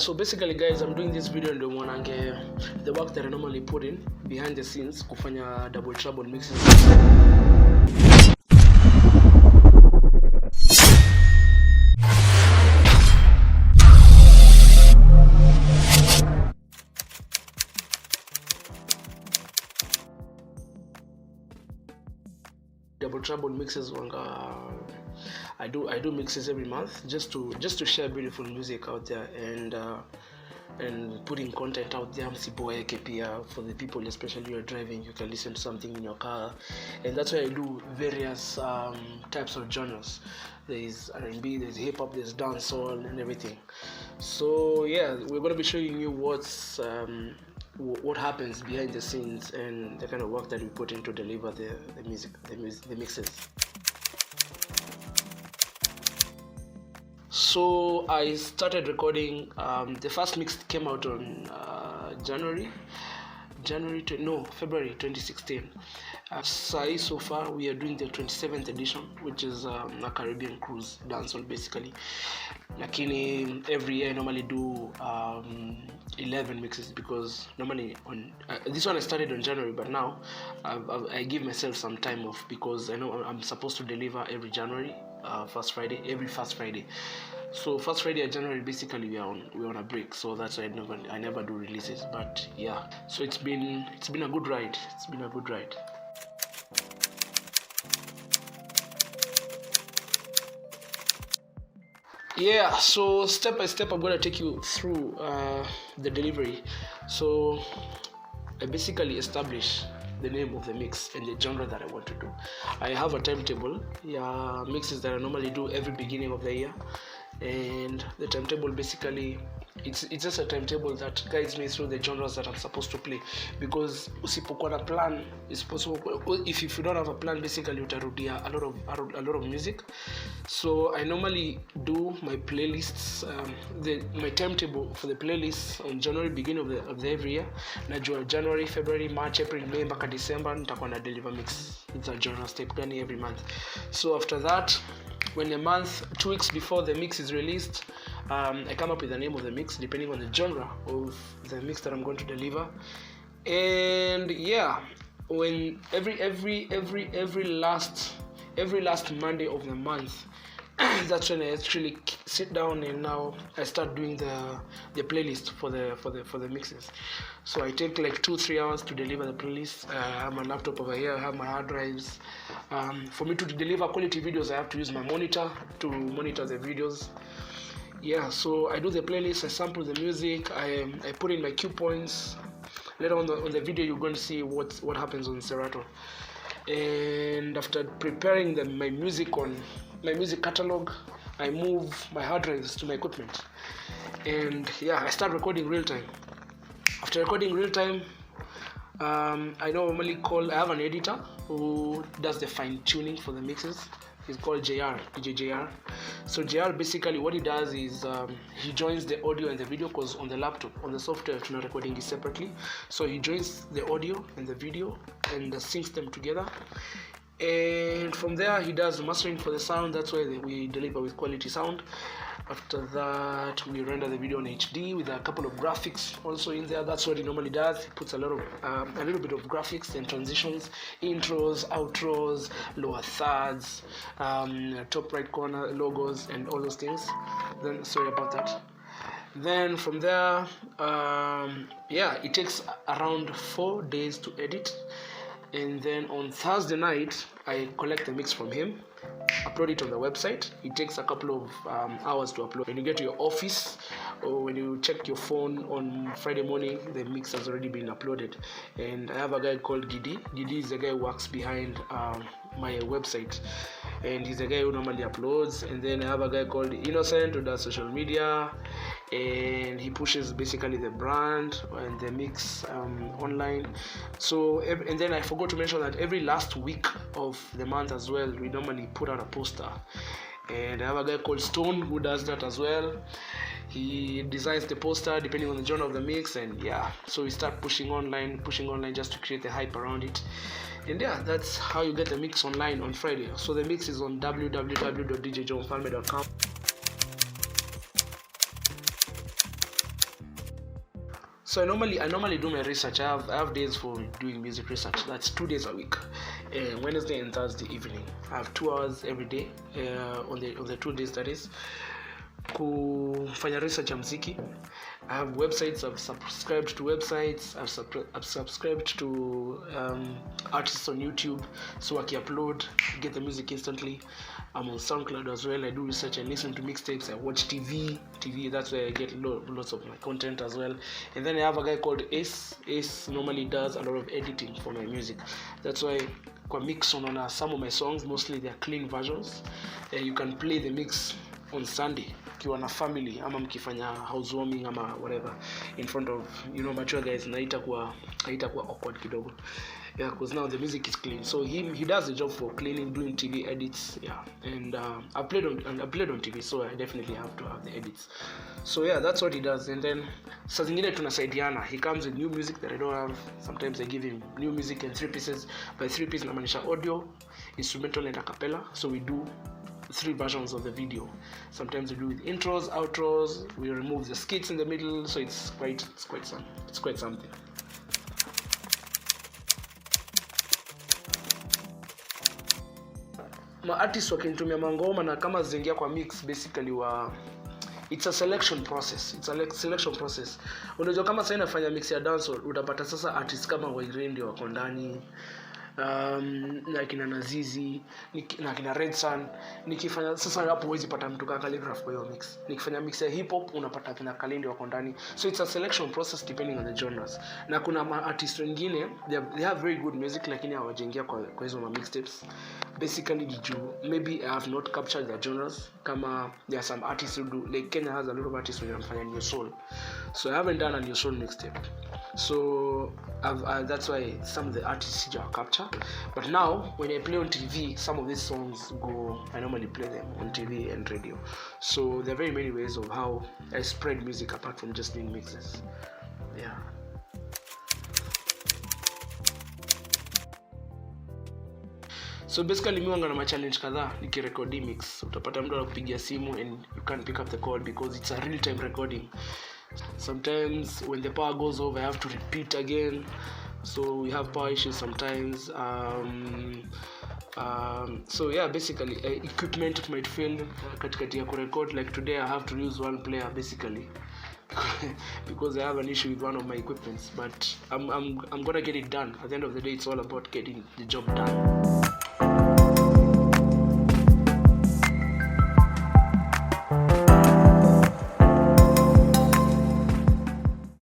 So basically guys, I'm doing this video ndio mwanange the work that I normally put in behind the scenes kufanya double trouble mixes. Double trouble mixes I do mixes every month just to share beautiful music out there and putting content out there for the people, especially you're driving, you can listen to something in your car. And that's why I do various types of genres. There's R&B, there's hip-hop, there's dancehall and everything. So yeah, we're going to be showing you what happens behind the scenes and the kind of work that we put in to deliver the mixes. So I started recording. The first mix came out on February 2016. So far we are doing the 27th edition, which is a Caribbean cruise dancehall basically. Lakini every year I normally do 11 mixes because normally on this one I started on January, but now I give myself some time off because I know I'm supposed to deliver every January, every first Friday. So first Friday of January basically we're on a break, so that's why I never do releases. But yeah, so it's been a good ride. Yeah, so step by step I'm going to take you through the delivery. So I basically establish the name of the mix and the genre that I want to do. I have a timetable, mixes that I normally do every beginning of the year. And the timetable basically it's just a timetable that guides me through the genres that I'm supposed to play, because usipokuwa na plan if you don't have a plan basically utarudia a lot of music. So I normally do my playlists, my timetable for the playlists on January, beginning of the every year. Najua January, February, March, April, May mpaka December nitakuwa na deliver mix. It's a genre step gani every month. So after that, when a month, 2 weeks before the mix is released, I come up with the name of the mix depending on the genre of the mix that I'm going to deliver. And yeah, when every last Monday of the month, that's when I actually sit down and now I start doing the playlist for the mixes. So I take like 2-3 hours to deliver the playlist. I have my laptop over here, I have my hard drives. For me to deliver quality videos, I have to use my monitor to monitor the videos. Yeah, so I do the playlist, I sample the music, I put in my cue points. Later on the video you're going to see what happens on Serato. And after preparing my music catalog, I move my hard drives to my equipment, and yeah, I start recording real time. After recording real time, I have an editor who does the fine tuning for the mixes. He's called DJ JR. So JR basically what he does is he joins the audio and the video, because on the laptop, on the software, we're not recording it separately. So he joins the audio and the video and syncs them together. And from there he does mastering for the sound. That's why we deliver with quality sound. After that we render the video on HD with a couple of graphics also in there. That's what he normally does. He puts a little bit of graphics and transitions, intros, outros, lower thirds, top right corner logos and all those things. Then sorry about that. Then from there it takes around 4 days to edit. And then on Thursday night, I collect the mix from him, upload it on the website. It takes a couple of hours to upload. When you get to your office or when you check your phone on Friday morning, the mix has already been uploaded. And I have a guy called Gidi. Gidi is the guy who works behind my website, and he's the guy who normally uploads. And then I have a guy called Innocent who does social media, and he pushes basically the brand and the mix online. So and then I forgot to mention that every last week of the month as well, we normally put out a poster, and I have a guy called Stone who does that as well. He designs the poster depending on the genre of the mix, and yeah, so we start pushing online just to create the hype around it. And yeah, that's how you get the mix online on Friday. So the mix is on www.djjohnfalme.com. So I normally do my research. I have days for doing music research. That's 2 days a week, Wednesday and Thursday evening. I have 2 hours every day on the 2 days, that is, kufanya research ya muziki. I have websites. I've subscribed to websites. I've subscribed to artists on YouTube, so I can upload, get the music instantly. I'm on SoundCloud as well. I do research. I listen to mixtapes. I watch TV. That's where I get lots of my content as well. And then I have a guy called Ace. Ace normally does a lot of editing for my music. That's why kwa mix on some of my songs, mostly they're clean versions. You can play the mix on Sunday ukiwa na family ama mkifanya housewarming ama whatever in front of mature guys, na haitakuwa awkward kidogo. Yeah, because now the music is clean. So he does the job for cleaning, doing TV edits. Yeah, and I played on TV, so I definitely have to have the edits. So yeah, that's what he does. And then saa zingine tunasaidiana. He comes with new music that I don't have. Sometimes I give him new music and 3 pieces. By 3 pieces namaanisha audio, instrumental and a cappella. So we do 3 versions of the video. Sometimes we do with intros, outros. We remove the skits in the middle. So it's quite something. Artists wakinitumia mangoma na kama zingia kwa mix, basically it's a selection process. Unajua kama sasa inafanya mix ya dancehall, utapata sasa artists kama Wairende wako ndani, na kina Nazizi, na kina Red Sun. Nikifanya sasa hapo huwezi pata mtu kama Calligraph kwa hiyo mix. Nikifanya mix ya hip hop unapata kina Kalindi wako ndani. So it's a selection process depending on the genres. Na kuna artists wengine they have very good music lakini hawajaingia kwa hizo mixtapes. Basically maybe I have not captured their genres. Kama there are some artists who do, like Kenya has a lot of artists who wanafanya new soul. So I haven't done a new soul mixtape. So that's why some of the artists are captured. But now when I play on TV, some of these songs I normally play them on TV and radio. So there are very many ways of how I spread music apart from just doing mixes. Yeah. So basically mimi wanga na challenge kadhaa nikirekodi mix. Utapata mtu anakupigia simu and you can't pick up the call because it's a real time recording. Sometimes when the power goes off I have to repeat again. So we have power issues sometimes. So yeah, basically equipment might fail katikati ya kurecord. Like today I have to use one player basically because I have an issue with one of my equipments, but I'm gonna get it done. At the end of the day, it's all about getting the job done.